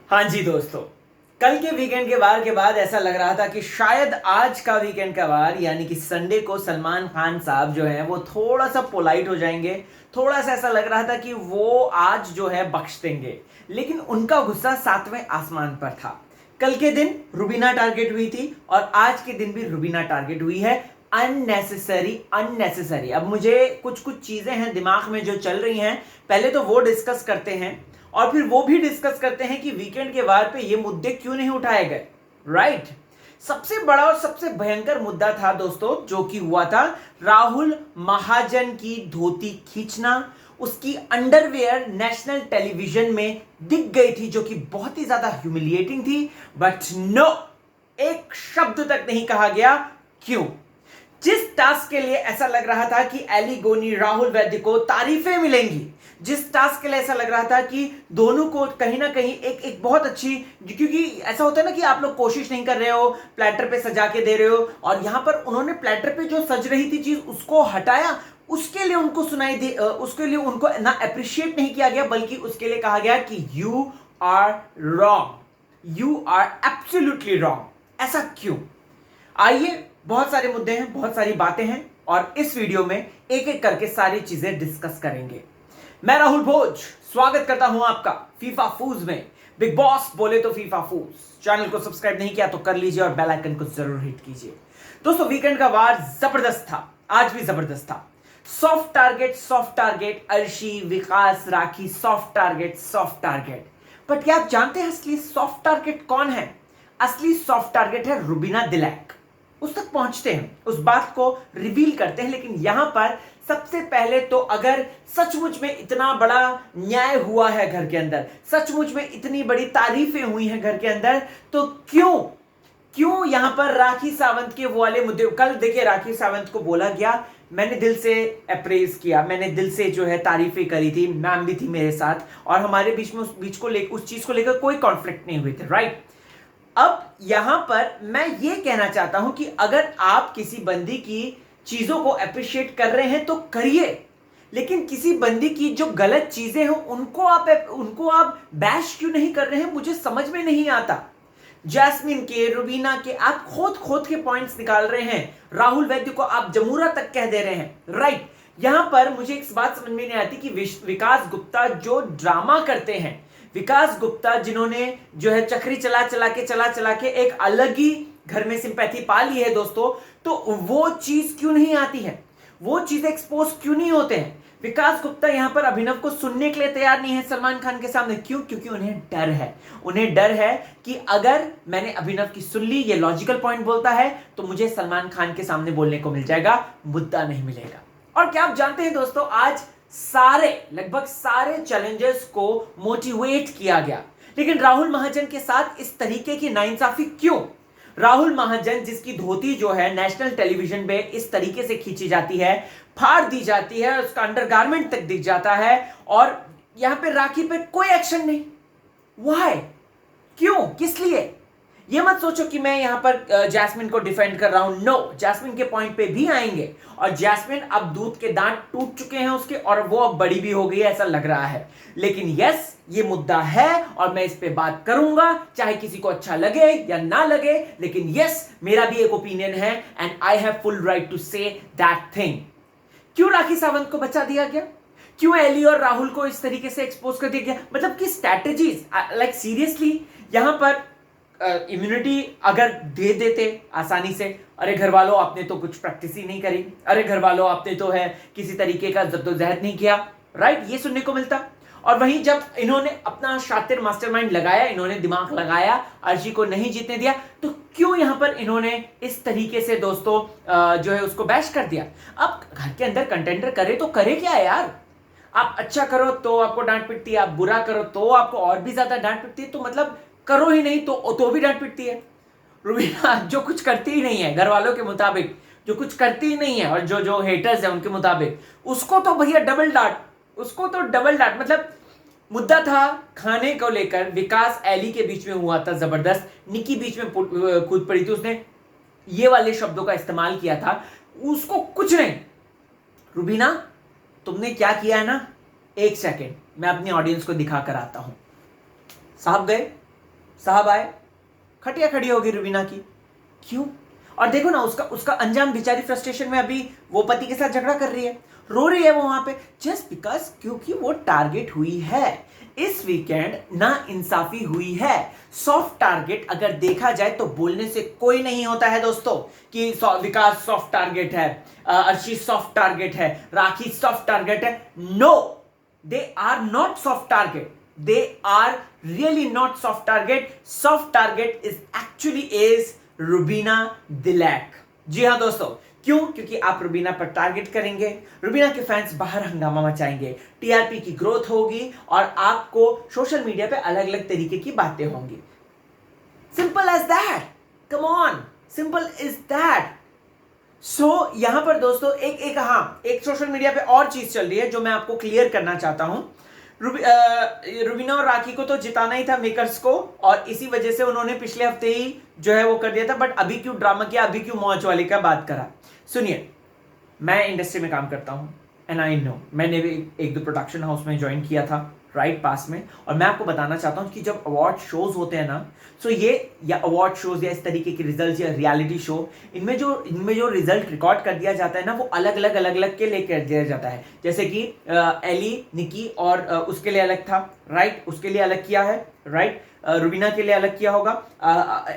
हाँ जी दोस्तों, कल के वीकेंड के वार के बाद ऐसा लग रहा था कि शायद आज का वीकेंड का वार यानी कि संडे को सलमान खान साहब जो हैं वो थोड़ा सा पोलाइट हो जाएंगे। थोड़ा सा ऐसा लग रहा था कि वो आज जो है बख्श देंगे, लेकिन उनका गुस्सा सातवें आसमान पर था। कल के दिन रुबीना टारगेट हुई थी और आज के दिन भी रुबीना टारगेट हुई है। Unnecessary unnecessary. अब मुझे कुछ कुछ चीजें हैं दिमाग में जो चल रही हैं, पहले तो वो डिस्कस करते हैं और फिर वो भी डिस्कस करते हैं कि वीकेंड के वार पे ये मुद्दे क्यों नहीं उठाए गए। राइट। सबसे बड़ा और सबसे भयंकर मुद्दा था दोस्तों जो कि हुआ था राहुल महाजन की धोती खींचना। उसकी अंडरवेयर नेशनल टेलीविजन में दिख गई थी जो कि बहुत ही ज्यादा ह्यूमिलिएटिंग थी। बट नो, एक शब्द तक नहीं कहा गया। क्यों? जिस टास्क के लिए ऐसा लग रहा था कि एली गोनी राहुल वैद्य को तारीफें मिलेंगी, जिस टास्क के लिए ऐसा लग रहा था कि दोनों को कहीं ना कहीं एक एक बहुत अच्छी, क्योंकि ऐसा होता है ना कि आप लोग कोशिश नहीं कर रहे हो, प्लेटर पे सजा के दे रहे हो, और यहां पर उन्होंने प्लेटर पे जो सज रही थी चीज उसको हटाया, उसके लिए उनको सुनाई दे, उसके लिए उनको ना अप्रिशिएट नहीं किया गया, बल्कि उसके लिए कहा गया कि you are wrong, you are absolutely wrong. ऐसा क्यों? आइए, बहुत सारे मुद्दे हैं, बहुत सारी बातें हैं और इस वीडियो में एक एक करके सारी चीजें डिस्कस करेंगे। मैं राहुल भोज स्वागत करता हूं आपका फीफा फूज में। बिग बॉस बोले तो फीफा फूज। चैनल को सब्सक्राइब नहीं किया तो कर लीजिए और बेल आइकन को जरूर हिट कीजिए। दोस्तों, वीकेंड का वार जबरदस्त था, आज भी जबरदस्त था। Soft target Arshi, Vikas, rakhi, soft target. But क्या आप जानते हैं असली सॉफ्ट टारगेट कौन है? असली सॉफ्ट टारगेट है रुबीना दिलैक। उस तक पहुंचते हैं, उस बात को रिवील करते हैं, लेकिन यहां पर सबसे पहले तो अगर सचमुच में इतना बड़ा न्याय हुआ है घर के अंदर, सचमुच में इतनी बड़ी तारीफें हुई हैं घर के अंदर, तो क्यों क्यों यहां पर राखी सावंत के वो वाले मुद्दे? कल देखिए, राखी सावंत को बोला गया, मैंने दिल से अप्रेज किया, मैंने दिल से जो है तारीफें करी थी, मैम भी थी मेरे साथ और हमारे बीच में उस चीज को लेकर कोई कॉन्फ्लिक्ट नहीं हुए थे। राइट। अब यहां पर मैं ये कहना चाहता हूं कि अगर आप किसी बंदी की चीजों को अप्रिशिएट कर रहे हैं तो करिए, लेकिन किसी बंदी की जो गलत चीजें हो उनको आप बैश क्यों नहीं कर रहे हैं? मुझे समझ में नहीं आता। जैस्मिन के, रुबीना के आप खोद खोद के पॉइंट्स निकाल रहे हैं, राहुल वैद्य को आप जमूरा तक कह दे रहे हैं। राइट। यहां पर मुझे एक बात समझ में नहीं आती कि विकास गुप्ता जो ड्रामा करते हैं, विकास गुप्ता जिन्होंने जो है चक्री चला चला के एक अलग ही घर में सिंपैथी पा ली है दोस्तों, तो वो चीज क्यों नहीं आती है? वो चीज एक्सपोज क्यों नहीं होते हैं? विकास गुप्ता यहां पर अभिनव को सुनने के लिए तैयार नहीं है सलमान खान के सामने। क्यों? क्योंकि उन्हें डर है। उन्हें डर है कि अगर मैंने अभिनव की सुन ली, ये लॉजिकल पॉइंट बोलता है, तो मुझे सलमान खान के सामने बोलने को मिल जाएगा, मुद्दा नहीं मिलेगा। और क्या आप जानते हैं दोस्तों, आज लगभग सारे चैलेंजर्स को मोटिवेट किया गया, लेकिन राहुल महाजन के साथ इस तरीके की नाइंसाफी क्यों? राहुल महाजन जिसकी धोती जो है नेशनल टेलीविजन पे इस तरीके से खींची जाती है, फाड़ दी जाती है, उसका अंडरगारमेंट तक दिख जाता है, और यहां पे राखी पे कोई एक्शन नहीं। व्हाई? क्यों? किस लिए? ये मत सोचो कि मैं यहां पर जैस्मिन को डिफेंड कर रहा हूं। नो, जैस्मिन के पॉइंट पे भी आएंगे, और जैस्मिन अब दूध के दांत टूट चुके हैं उसके, और वो अब बड़ी भी हो गई है ऐसा लग रहा है। लेकिन यस, ये मुद्दा है और मैं इस पे बात करूंगा, चाहे किसी को अच्छा लगे या ना लगे, लेकिन यस, मेरा भी एक ओपिनियन है and I have full right to say that thing. क्यों राखी सावंत को बचा दिया गया? क्यों एली और राहुल को इस तरीके से एक्सपोज कर दिया गया? मतलब कि स्ट्रैटेजीज, लाइक सीरियसली, यहां पर इम्यूनिटी अगर दे देते आसानी से, अरे घर वालों आपने तो कुछ प्रैक्टिस ही नहीं करी, अरे घर वालों आपने तो है किसी तरीके का जद्दोजहद नहीं किया, राइट, ये सुनने को मिलता। और वहीं जब इन्होंने अपना शातिर मास्टरमाइंड लगाया, इन्होंने दिमाग लगाया, अर्शी को नहीं जीतने दिया, तो क्यों यहां पर इन्होंने इस तरीके से दोस्तों जो है उसको बैश कर दिया? अब घर के अंदर कंटेंडर करे तो करे क्या यार? आप अच्छा करो तो आपको डांट पिटती है, आप बुरा करो तो आपको और भी ज्यादा डांट पिटती है, तो मतलब करो ही नहीं तो भी डांट पिटती है। रुबीना जो कुछ करती ही नहीं है घर वालों के मुताबिक, जो कुछ करती ही नहीं है, और जो जो हेटर्स है उनके मुताबिक, उसको तो भैया डबल डांट, उसको तो डबल डांट। मतलब मुद्दा था खाने को लेकर, विकास एली के बीच में हुआ था जबरदस्त, निकी बीच में कूद पड़ी थी, उसने ये वाले शब्दों का इस्तेमाल किया था, उसको कुछ नहीं। रुबीना, तुमने क्या किया है ना, एक सेकेंड मैं अपनी ऑडियंस को दिखा कर आता हूं। साहब गए, साहब आए, खटिया खड़ी होगी रुबीना की। क्यों? और देखो ना, उसका उसका अंजाम, बेचारी फ्रस्ट्रेशन में अभी वो पति के साथ झगड़ा कर रही है, रो रही है वो वहां पे, जस्ट बिकॉज क्योंकि वो टारगेट हुई है। इस वीकेंड ना इंसाफी हुई है। सॉफ्ट टारगेट अगर देखा जाए तो बोलने से कोई नहीं होता है दोस्तों कि विकास सॉफ्ट टारगेट है, अर्शी सॉफ्ट टारगेट है, राखी सॉफ्ट टारगेट है। No, they are not soft target, they are really not soft target. Soft target is actually is Rubina Dilaik. जी हाँ दोस्तों, क्यों? क्योंकि आप रुबीना पर टारगेट करेंगे, रुबीना के फैंस बाहर हंगामा मचाएंगे, टीआरपी की ग्रोथ होगी और आपको सोशल मीडिया पे अलग अलग तरीके की बातें होंगी। Simple as that, come on, simple is that. So यहां पर दोस्तों एक सोशल मीडिया पे और चीज चल रही है जो मैं आपको क्लियर करना चाहता हूं। रुबीना और राखी को तो जिताना ही था मेकर्स को, और इसी वजह से उन्होंने पिछले हफ्ते ही जो है वो कर दिया था। बट अभी क्यों ड्रामा किया, अभी क्यों मौज वाली का बात करा? सुनिए, मैं इंडस्ट्री में काम करता हूं एंड आई नो, मैंने भी एक दो प्रोडक्शन हाउस में ज्वाइन किया था राइट पास में, और मैं आपको बताना चाहता हूं कि जब अवार्ड शोज होते हैं ना, सो ये या अवार्ड शोज या इस तरीके के रिजल्ट या रियलिटी शो, इनमें जो रिजल्ट रिकॉर्ड कर दिया जाता है ना, वो अलग अलग के लिए कर दिया जाता है। जैसे कि एली, निकी और उसके लिए अलग था राइट, उसके लिए अलग किया है राइट, रुबीना के लिए अलग किया होगा,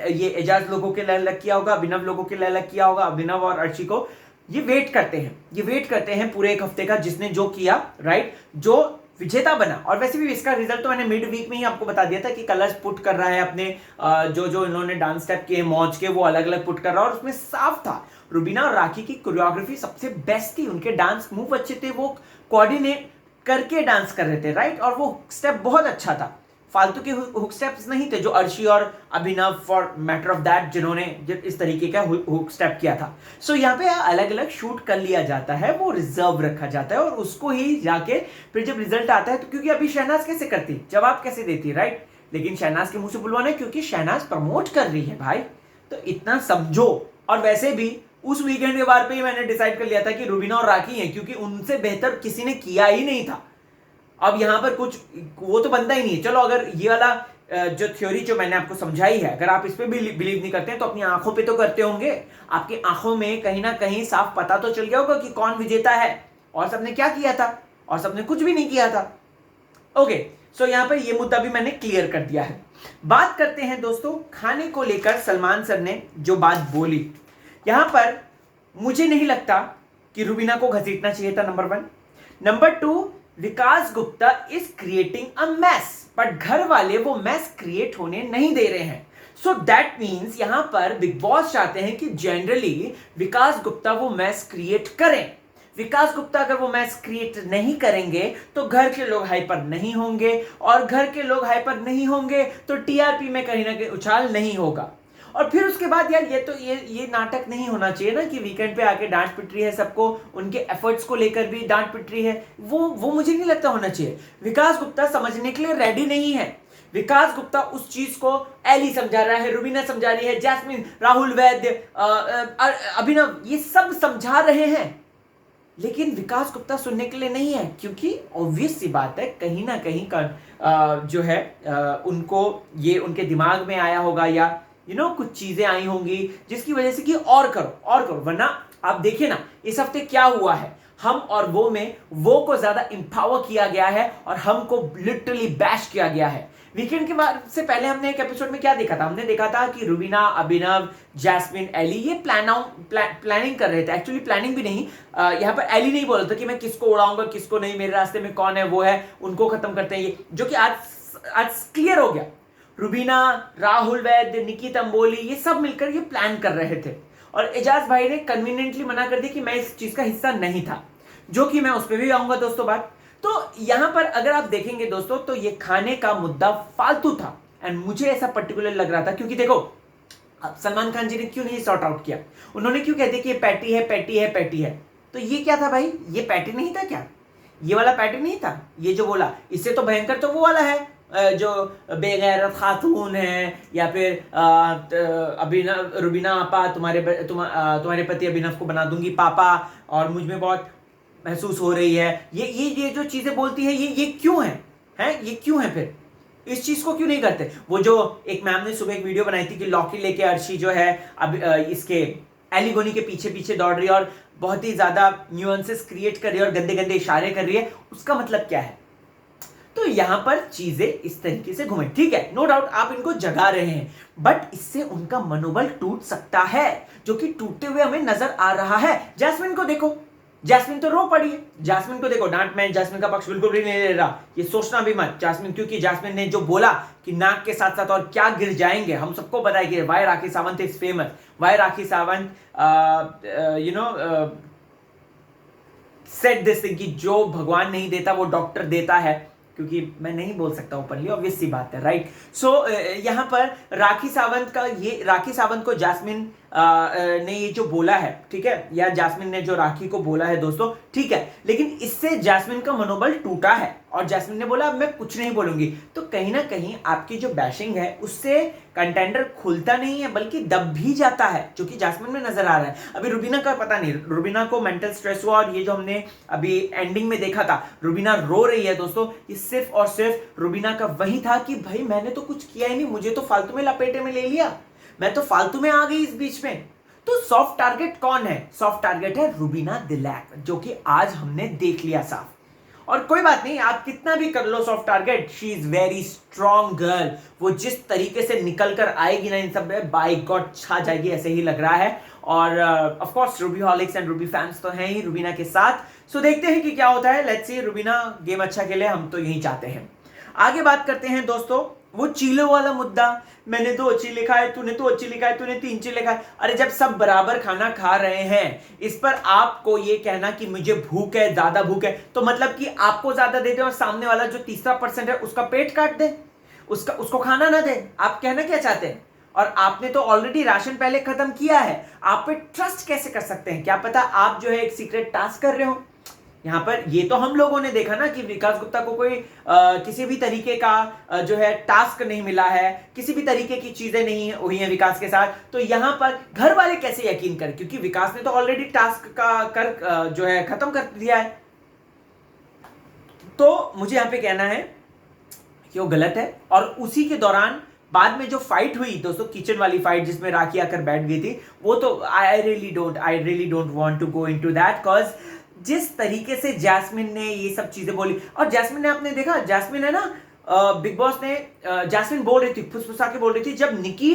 ये एजाज लोगों के लिए अलग किया होगा, अभिनव लोगों के लिए अलग किया होगा, अभिनव और अर्शी को। ये वेट करते हैं पूरे एक हफ्ते का, जिसने जो किया राइट, जो विजेता बना। और वैसे भी इसका रिजल्ट तो मैंने मिड वीक में ही आपको बता दिया था कि कलर्स पुट कर रहा है अपने, जो इन्होंने डांस स्टेप किए मौज के, वो अलग अलग पुट कर रहा है, और उसमें साफ था रुबीना और राखी की कोरियोग्राफी सबसे बेस्ट थी, उनके डांस मूव अच्छे थे, वो कोऑर्डिनेट करके डांस कर रहे थे राइट, और वो स्टेप बहुत अच्छा था, फालतू के हुक स्टेप्स नहीं थे जो अर्शी और अभिनव फॉर मैटर ऑफ दैट जिन्होंने इस तरीके का हुक स्टेप किया था। सो यहाँ पे अलग अलग शूट कर लिया जाता है, वो रिजर्व रखा जाता है, और उसको ही जाके फिर जब रिजल्ट आता है तो, क्योंकि अभी शहनाज कैसे करती, जवाब कैसे देती राइट, लेकिन शहनाज के मुंह से बुलवाना है क्योंकि शहनाज प्रमोट कर रही है भाई, तो इतना समझो। और वैसे भी उस वीकेंड के बार पे ही मैंने डिसाइड कर लिया था कि रुबीना और राखी हैं, क्योंकि उनसे बेहतर किसी ने किया ही नहीं था। अब यहां पर कुछ वो तो बनता ही नहीं है। चलो, अगर ये वाला जो थ्योरी जो मैंने आपको समझाई है, अगर आप इस पे भी बिलीव नहीं करते हैं तो अपनी आंखों पे तो करते होंगे, आपकी आंखों में कहीं ना कहीं साफ पता तो चल गया होगा कि कौन विजेता है और सबने क्या किया था, और सबने कुछ भी नहीं किया था। ओके, सो यहां पर ये मुद्दा भी मैंने क्लियर कर दिया है। बात करते हैं दोस्तों खाने को लेकर, सलमान सर ने जो बात बोली, यहां पर मुझे नहीं लगता कि रुबीना को घसीटना चाहिए था, number 1। Number 2, Vikas Gupta is creating a mess, but घर वाले वो मैस क्रिएट होने नहीं दे रहे हैं। सो दैट मीन्स यहां पर बिग बॉस चाहते हैं कि जनरली विकास गुप्ता वो मैस क्रिएट करें। विकास गुप्ता अगर वो मैच क्रिएट नहीं करेंगे तो घर के लोग हाइपर नहीं होंगे, और घर के लोग हाइपर नहीं होंगे तो टीआरपी में कहीं ना कहीं उछाल नहीं होगा। और फिर उसके बाद यार ये नाटक नहीं होना चाहिए ना कि वीकेंड पे आके डांट पिट रही है सबको, उनके एफर्ट्स को लेकर भी डांट पिट रही है, वो मुझे नहीं लगता होना चाहिए। विकास गुप्ता समझने के लिए रेडी नहीं है। विकास गुप्ता उस चीज को एली समझा रहा है, रुबीना समझा रही है, जैस्मिन, राहुल वैद्य, अभिनव, ये सब समझा रहे हैं, लेकिन विकास गुप्ता सुनने के लिए नहीं है, क्योंकि ऑब्वियस सी बात है कहीं ना कहीं का जो है उनको ये उनके दिमाग में आया होगा, या कुछ चीजें आई होंगी जिसकी वजह से कि और करो। वरना आप देखिए ना इस हफ्ते क्या हुआ है, हम और वो में वो को ज्यादा इंपावर किया गया है और हमको लिटरली बैश किया गया है। वीकेंड के बाद से पहले हमने एक एपिसोड में क्या देखा था, हमने देखा था कि रुबीना, अभिनव, जैस्मिन, एली ये प्लानिंग कर रहे थे। एक्चुअली प्लानिंग भी नहीं, यहाँ पर एली नहीं बोल रहा था कि मैं किसको उड़ाऊंगा किसको नहीं, मेरे रास्ते में कौन है वो है, उनको खत्म करते हैं, ये जो कि आज क्लियर हो गया। रुबीना, राहुल वैद्य, निकी तंबोली, ये सब मिलकर ये प्लान कर रहे थे, और एजाज भाई ने कन्वीनियंटली मना कर दिया कि मैं इस चीज का हिस्सा नहीं था, जो कि मैं उस पर भी आऊंगा दोस्तों बात। तो यहां पर अगर आप देखेंगे दोस्तों तो ये खाने का मुद्दा फालतू था, एंड मुझे ऐसा पर्टिकुलर लग रहा था क्योंकि देखो सलमान खान जी ने क्यों नहीं सॉर्ट आउट किया, उन्होंने क्यों कहते कि ये पैटी है पैटी है पैटी है, तो ये क्या था भाई, ये पैटी नहीं था क्या, ये वाला पैटी नहीं था, ये जो बोला इससे तो भयंकर तो वो वाला है जो बेगैरत खातून है, या फिर अभिनव, रुबीना आपा तुम्हारे पति अभिनव को बना दूंगी पापा, और मुझ में बहुत महसूस हो रही है, ये जो चीजें बोलती है ये क्यों है ये क्यों है फिर, इस चीज को क्यों नहीं करते? वो जो एक मैम ने सुबह एक वीडियो बनाई थी कि लॉकी लेके अर्शी जो है अब इसके एलिगोनी के पीछे पीछे दौड़ रही है और बहुत ही ज्यादा न्यूएंसेस क्रिएट कर रही है और गंदे गंदे इशारे कर रही है, उसका मतलब क्या है? तो यहां पर चीजें इस तरीके से घूमे, ठीक है, नो डाउट आप इनको जगा रहे हैं, बट इससे उनका मनोबल टूट सकता है, जो कि टूटते हुए हमें नजर आ रहा है। जैस्मिन को देखो, जैस्मिन तो रो पड़ी है, जैस्मिन को देखो, डांट मैं जैस्मिन का पक्ष बिल्कुल भी नहीं ले रहा, ये सोचना भी मत जैस्मिन, क्योंकि जैस्मिन ने जो बोला कि नाक के साथ साथ और क्या गिर जाएंगे, हम सबको पता है कि why Rakhi Sawant is famous, why Rakhi Sawant said this thing कि जो भगवान नहीं देता वो डॉक्टर देता है, क्योंकि मैं नहीं बोल सकता ओपनली, ऑब्वियस सी बात है, राइट। सो यहां पर राखी सावंत को जैस्मिन ने ये जो बोला है, ठीक है, या जैस्मिन ने जो राखी को बोला है दोस्तों, ठीक है, लेकिन इससे जैस्मिन का मनोबल टूटा है और जैस्मिन ने बोला अब मैं कुछ नहीं बोलूंगी। तो कहीं ना कहीं आपकी जो बैशिंग है उससे कंटेंडर खुलता नहीं है बल्कि दब भी जाता है, जो कि जैस्मिन में नजर आ रहा है। अभी रुबीना का पता नहीं, रुबीना को मेंटल स्ट्रेस हुआ और ये जो हमने अभी एंडिंग में देखा था रुबीना रो रही है दोस्तों, ये सिर्फ और सिर्फ रुबीना का वही था कि भाई मैंने तो कुछ किया ही नहीं, मुझे तो फालतू में लपेटे में ले लिया, मैं तो फालतू में आ गई इस बीच में। तो सॉफ्ट टारगेट कौन है? सॉफ्ट टारगेट है रुबीना दिलैक, जो कि आज हमने देख लिया साफ। और कोई बात नहीं, आप कितना भी कर लो soft target, she is very strong girl, वो जिस तरीके से निकल कर आएगी ना इन सब में, बाय गॉड छा जाएगी, ऐसे ही लग रहा है। और of course Ruby हॉलिक्स and Ruby fans तो हैं ही रुबीना के साथ, सो देखते हैं कि क्या होता है। लेट्स सी, रुबीना गेम अच्छा खेले, हम तो यही चाहते हैं। आगे बात करते हैं दोस्तों, वो चीलों वाला मुद्दा, मैंने 2 चीले खाए, तूने 2 चीले खाए, तूने 3 चीले खाए। अरे जब सब बराबर खाना खा रहे हैं, इस पर आपको ये कहना कि मुझे भूख है, ज्यादा भूख है, तो मतलब कि आपको ज्यादा दे दे और सामने वाला जो तीसरा पर्सन है उसका पेट काट दे, उसको खाना ना दे। आप कहना क्या चाहते हैं? और आपने तो ऑलरेडी राशन पहले खत्म किया है, आप पे ट्रस्ट कैसे कर सकते हैं? क्या पता आप जो है एक सीक्रेट टास्क कर रहे हो। यहां पर ये तो हम लोगों ने देखा ना कि विकास गुप्ता को कोई किसी भी तरीके का जो है टास्क नहीं मिला है, किसी भी तरीके की चीजें नहीं हुई हैं विकास के साथ। तो यहां पर घर वाले कैसे यकीन करें, क्योंकि विकास ने तो ऑलरेडी टास्क का कर जो है खत्म कर दिया है। तो मुझे यहां पे कहना है कि वो गलत है। और उसी के दौरान बाद में जो फाइट हुई दोस्तों, किचन वाली फाइट जिसमें राखी आकर बैठ गई थी, वो तो I really don't want to go into that, cause जिस तरीके से जैस्मिन ने ये सब चीजें बोली, और जैस्मिन ने, आपने देखा जैस्मिन है ना, बिग बॉस ने जैस्मिन बोल रही थी, फुसफुसा के बोल रही थी, जब निकी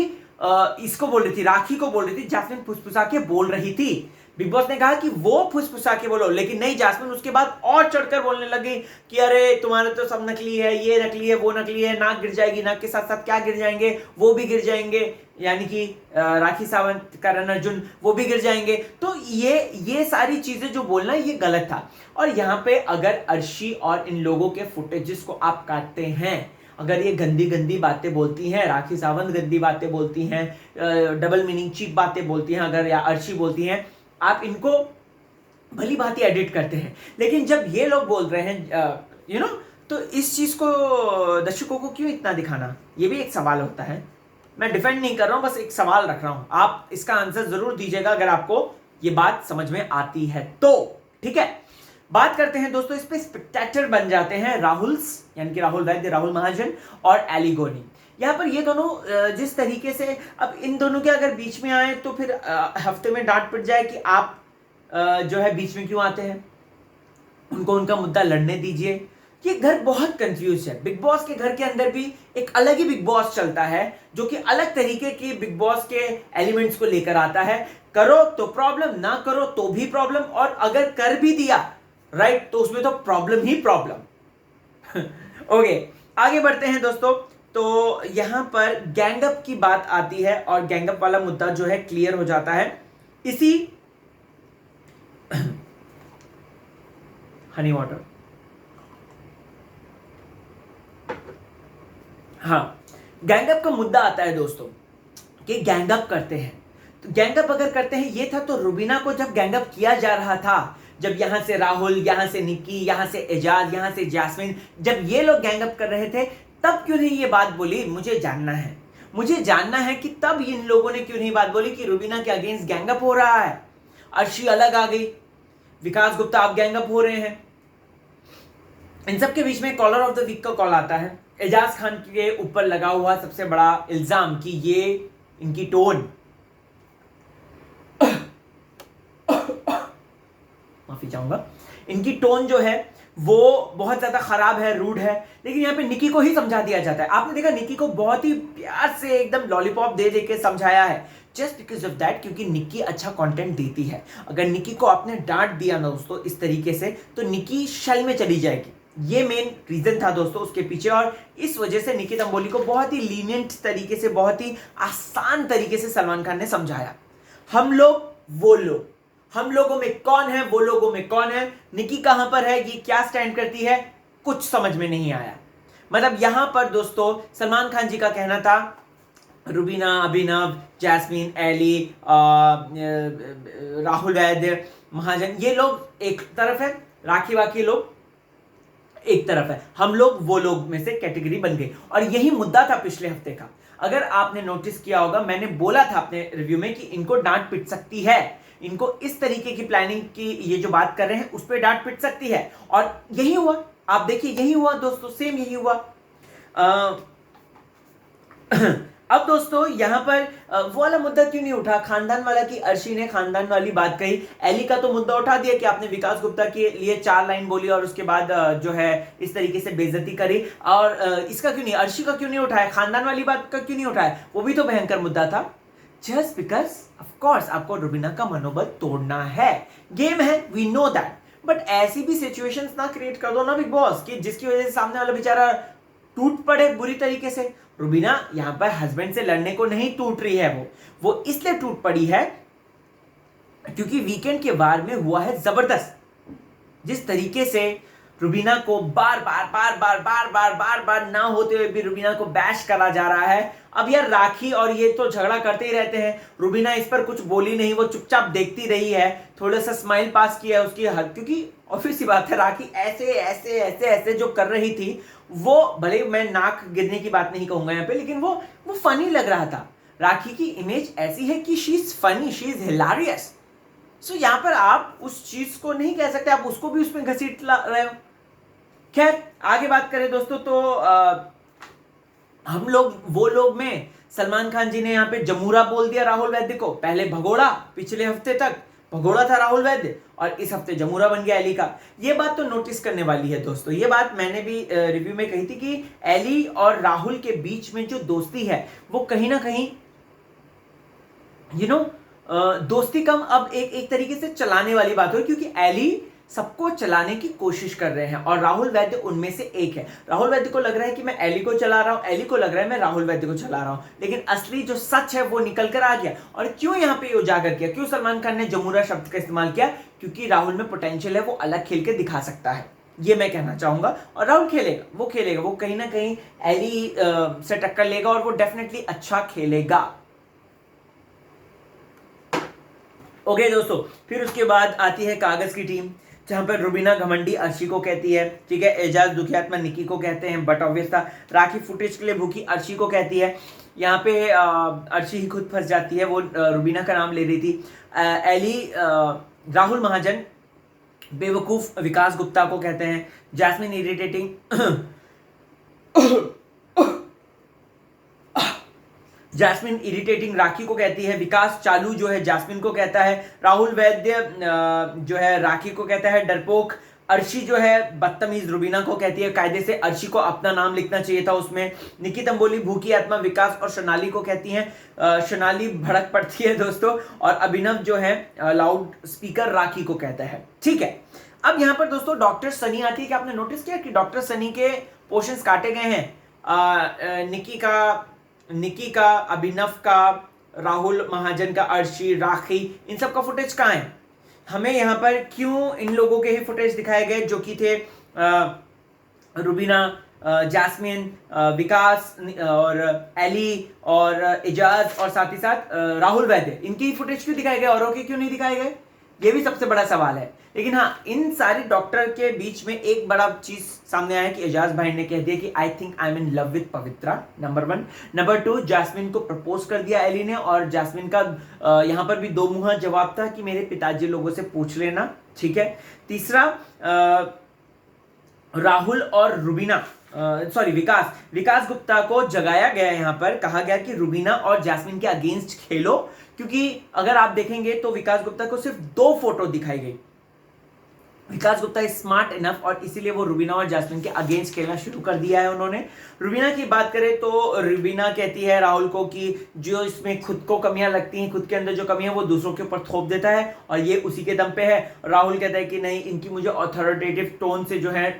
इसको बोल रही थी, राखी को बोल रही थी, जैस्मिन फुसफुसा के बोल रही थी। बिग बॉस ने कहा कि वो फुसफुसा के बोलो, लेकिन नहीं, जैस्मिन उसके बाद और चढ़कर बोलने लगी कि अरे तुम्हारे तो सब नकली है, ये नकली है, वो नकली है, नाक गिर जाएगी, नाक के साथ साथ क्या गिर जाएंगे, वो भी गिर जाएंगे, यानी कि राखी सावंत, करण अर्जुन, वो भी गिर जाएंगे। तो ये सारी चीजें जो बोलना ये गलत था। और यहाँ पे अगर अर्शी और इन लोगों के फुटेजेस को आप काटते हैं, अगर ये गंदी गंदी बातें बोलती हैं, राखी सावंत गंदी बातें बोलती हैं, डबल मीनिंग चीप बातें बोलती हैं, अगर या अर्शी बोलती हैं, आप इनको भली भांति एडिट करते हैं, लेकिन जब ये लोग बोल रहे हैं तो इस चीज को दर्शकों को क्यों इतना दिखाना, ये भी एक सवाल होता है। मैं डिफेंड नहीं कर रहा हूं, बस एक सवाल रख रहा हूं, आप इसका आंसर जरूर दीजिएगा अगर आपको ये बात समझ में आती है तो, ठीक है। बात करते हैं दोस्तों, इस पे स्पेक्टेटर बन जाते हैं राहुल्स, यानी कि राहुल वैद्य, राहुल महाजन और एलिगोनी। यहाँ पर ये दोनों जिस तरीके से, अब इन दोनों के अगर बीच में आए तो फिर हफ्ते में डांट पड़ जाए कि आप जो है बीच में क्यों आते हैं, उनको उनका मुद्दा लड़ने दीजिए। ये घर बहुत कंफ्यूज है। बिग बॉस के घर के अंदर भी एक अलग ही बिग बॉस चलता है, जो कि अलग तरीके की बिग बॉस के एलिमेंट्स को लेकर आता है। करो तो प्रॉब्लम, ना करो तो भी प्रॉब्लम, और अगर कर भी दिया राइट तो उसमें तो प्रॉब्लम ही प्रॉब्लम। ओके, आगे बढ़ते हैं दोस्तों। तो यहां पर गैंगअप की बात आती है और गैंगअप वाला मुद्दा जो है क्लियर हो जाता है इसी हनी वाटर, हाँ, गैंगअप का मुद्दा आता है दोस्तों कि गैंगअप करते हैं। तो गैंगअप अगर करते हैं, ये था तो रुबीना को जब गैंगअप किया जा रहा था, जब यहां से राहुल, यहां से निक्की, यहां से एजाज, यहां से जैस्मिन, जब ये लोग गैंगअप कर रहे थे, तब क्यों नहीं ये बात बोली? मुझे जानना है कि तब इन लोगों ने क्यों नहीं बात बोली कि रुबीना के अगेंस्ट गैंगअप हो रहा है। अर्शी अलग आ गई, विकास गुप्ता आप गैंगअप हो रहे हैं। इन सब के बीच में कॉलर ऑफ द वीक का कॉल आता है, एजाज खान के ऊपर लगा हुआ सबसे बड़ा इल्जाम कि ये इनकी टोन, माफी चाहूंगा, इनकी टोन जो है वो बहुत ज्यादा खराब है, रूड है। लेकिन यहाँ पे निकी को ही समझा दिया जाता है। आपने देखा निकी को बहुत ही प्यार से एकदम लॉलीपॉप दे दे के समझाया है, जस्ट बिकॉज ऑफ दैट, क्योंकि निकी अच्छा कंटेंट देती है। अगर निकी को आपने डांट दिया ना दोस्तों इस तरीके से, तो निकी शल में चली जाएगी। ये मेन रीजन था दोस्तों उसके पीछे, और इस वजह से निकी तंबोली को बहुत ही लीनियंट तरीके से, बहुत ही आसान तरीके से सलमान खान ने समझाया। हम लोग वो लोग, हम लोगों में कौन है, वो लोगों में कौन है, निकी कहां पर है, ये क्या स्टैंड करती है, कुछ समझ में नहीं आया। मतलब यहां पर दोस्तों सलमान खान जी का कहना था रुबीना, अभिनव, जैस्मीन, एली, राहुल वैद्य, महाजन, ये लोग एक तरफ है, राखी वाकी लोग एक तरफ है, हम लोग वो लोग में से कैटेगरी बन गई। और यही मुद्दा था पिछले हफ्ते का। अगर आपने नोटिस किया होगा, मैंने बोला था अपने रिव्यू में कि इनको डांट पिट सकती है, इनको इस तरीके की प्लानिंग की ये जो बात कर रहे हैं उस पर डांट पिट सकती है, और यही हुआ। आप देखिए यही हुआ दोस्तों, सेम यही हुआ। अब दोस्तों यहां पर वो वाला मुद्दा क्यों नहीं उठा, खानदान वाला, की अर्शी ने खानदान वाली बात कही। एली का तो मुद्दा उठा दिया कि आपने विकास गुप्ता के लिए 4 लाइन बोली और उसके बाद जो है इस तरीके से बेइज्जती करी। और इसका क्यों नहीं, अर्शी का क्यों नहीं उठाया, खानदान वाली बात का क्यों नहीं उठाया, वो भी तो भयंकर मुद्दा था। जस्ट बिकॉज ऑफ कोर्स आपको रुबीना का मनोबल तोड़ना है, गेम है, वी नो दैट, बट ऐसी भी सिचुएशंस ना क्रिएट कर दो ना बिग बॉस कि जिसकी वजह से सामने वाला बेचारा टूट पड़े बुरी तरीके से। रुबीना यहां पर हस्बैंड से लड़ने को नहीं टूट रही है, वो इसलिए टूट पड़ी है क्योंकि वीकेंड के वार में हुआ है जबरदस्त। जिस तरीके से रुबीना को बार बार ना होते हुए भी रुबीना को बैश करा जा रहा है। अब यार राखी और ये तो झगड़ा करते ही रहते हैं, रुबीना इस पर कुछ बोली नहीं, वो चुपचाप देखती रही है, थोड़ा सा स्माइल पास किया है उसकी हर, क्योंकि ऑब्वियस सी बात है राखी ऐसे ऐसे ऐसे ऐसे जो कर रही थी, वो भले मैं नाक गिरने की बात नहीं कहूंगा यहाँ पे, लेकिन वो फनी लग रहा था। राखी की इमेज ऐसी है कि she is funny, she is hilarious. So यहां पर आप उस चीज को नहीं कह सकते, आप उसको भी उसमें घसीट रहे हो। खैर आगे बात करें दोस्तों, तो हम लोग वो लोग में सलमान खान जी ने यहाँ पे जमूरा बोल दिया राहुल वैद्य को। पहले भगोड़ा, पिछले हफ्ते तक भगोड़ा था राहुल वैद्य, और इस हफ्ते जमूरा बन गया एली का। ये बात तो नोटिस करने वाली है दोस्तों। ये बात मैंने भी रिव्यू में कही थी कि एली और राहुल के बीच में जो दोस्ती है वो कहीं ना कहीं दोस्ती कम अब एक तरीके से चलाने वाली बात हो, क्योंकि एली सबको चलाने की कोशिश कर रहे हैं और राहुल वैद्य उनमें से एक है। राहुल वैद्य को लग रहा है कि मैं एली को चला रहा हूं, एली को लग रहा है मैं राहुल वैद्य को चला रहा हूं, लेकिन असली जो सच है वो निकल कर आ गया। और क्यों यहां पे उजागर किया, क्यों सलमान खान ने जमूरा शब्द का इस्तेमाल किया, क्योंकि राहुल में पोटेंशियल है, वो अलग खेल के दिखा सकता है, ये मैं कहना चाहूंगा। और राहुल खेलेगा, वो कहीं ना कहीं एली से टक्कर लेगा और वो डेफिनेटली अच्छा खेलेगा। ओके दोस्तों, फिर उसके बाद आती है कागज की टीम, जहां पर रुबीना घमंडी अर्शी को कहती है, ठीक है, एजाज दुखियात्मा निकी को कहते हैं, बट ऑब्वियस था राखी फुटेज के लिए भूखी अर्शी को कहती है। यहाँ पे अर्शी ही खुद फंस जाती है, वो रुबीना का नाम ले रही थी। एली राहुल महाजन बेवकूफ विकास गुप्ता को कहते हैं, जैस्मिन इरिटेटिंग जैस्मिन इरिटेटिंग राखी को कहती है, विकास चालू जो है जैस्मिन को कहता है, राहुल वैद्य जो है राखी को कहता है डरपोक, अर्शी जो है बदतमीज रुबीना को कहती है, कायदे से अर्शी को अपना नाम लिखना चाहिए था उसमें, निकी तंबोली भूखी आत्मा विकास और सोनाली को कहती हैं, सोनाली भड़क पड़ती है दोस्तों, और अभिनव जो है लाउड स्पीकर राखी को कहता है। ठीक है, अब यहाँ पर दोस्तों डॉक्टर सनी आती है कि आपने नोटिस किया कि डॉक्टर सनी के पोर्शंस काटे गए हैं, निकी का, अभिनव का, राहुल महाजन का, अर्शी, राखी, इन सब का फुटेज कहाँ है? हमें यहाँ पर क्यों इन लोगों के ही फुटेज दिखाए गए जो कि थे रुबीना, जैस्मिन, विकास और एली और एजाज और साथ ही साथ राहुल वैद्य, इनकी फुटेज क्यों दिखाए गए, औरों के क्यों नहीं दिखाए गए? ये भी सबसे बड़ा सवाल है। लेकिन हाँ, इन सारे डॉक्टर के बीच में एक बड़ा चीज सामने आया कि एजाज भाई ने कह दिया कि I think I am in love with Pavitra, number 1। Number 2, Jasmin को प्रपोज कर दिया एली ने, और जैस्मिन का यहाँ पर भी दो मुहा जवाब था कि मेरे पिताजी लोगों से पूछ लेना, ठीक है। तीसरा, राहुल और रुबीना सॉरी विकास गुप्ता को जगाया गया। यहाँ पर कहा गया कि रुबीना और जैस्मिन के अगेंस्ट खेलो, क्योंकि अगर आप देखेंगे तो विकास गुप्ता को सिर्फ 2 फोटो दिखाई गई। विकास गुप्ता इज स्मार्ट इनफ और इसीलिए वो रुबीना और जैस्मिन के अगेंस्ट खेलना शुरू कर दिया है उन्होंने। रुबीना की बात करें तो रुबीना कहती है राहुल को कि जो इसमें खुद को कमियां लगती हैं, खुद के अंदर जो कमी है वो दूसरों के ऊपर थोप देता है और ये उसी के दम पे है। राहुल कहता है कि नहीं, इनकी मुझे ऑथोरिटेटिव टोन से जो है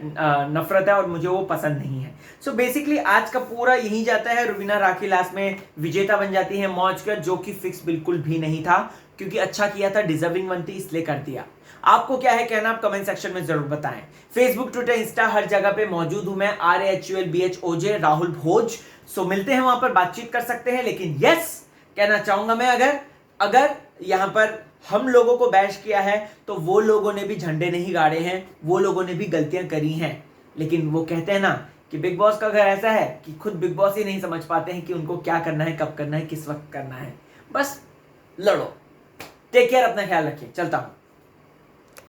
नफरत है और मुझे वो पसंद नहीं है। सो बेसिकली आज का पूरा यही जाता है। रुबीना राखी लास्ट में विजेता बन जाती है मौज का, जो कि फिक्स बिल्कुल भी नहीं था, क्योंकि अच्छा किया था, डिजर्विंग बनती, इसलिए कर दिया। आपको क्या है कहना, आप कमेंट सेक्शन में जरूर बताएं। फेसबुक, ट्विटर, इंस्टा हर जगह पे मौजूद हूं मैं, RAHULBHOJ राहुल भोज। सो मिलते हैं वहां पर, बातचीत कर सकते हैं। लेकिन यस कहना चाहूंगा मैं, अगर यहां पर हम लोगों को बैश किया है तो वो लोगों ने भी झंडे नहीं गाड़े हैं, वो लोगों ने भी गलतियां करी हैं। लेकिन वो कहते हैं ना कि बिग बॉस का घर ऐसा है कि खुद बिग बॉस ही नहीं समझ पाते हैं कि उनको क्या करना है, कब करना है, किस वक्त करना है। बस लड़ो। टेक केयर, अपना ख्याल रखिए, चलता हूं।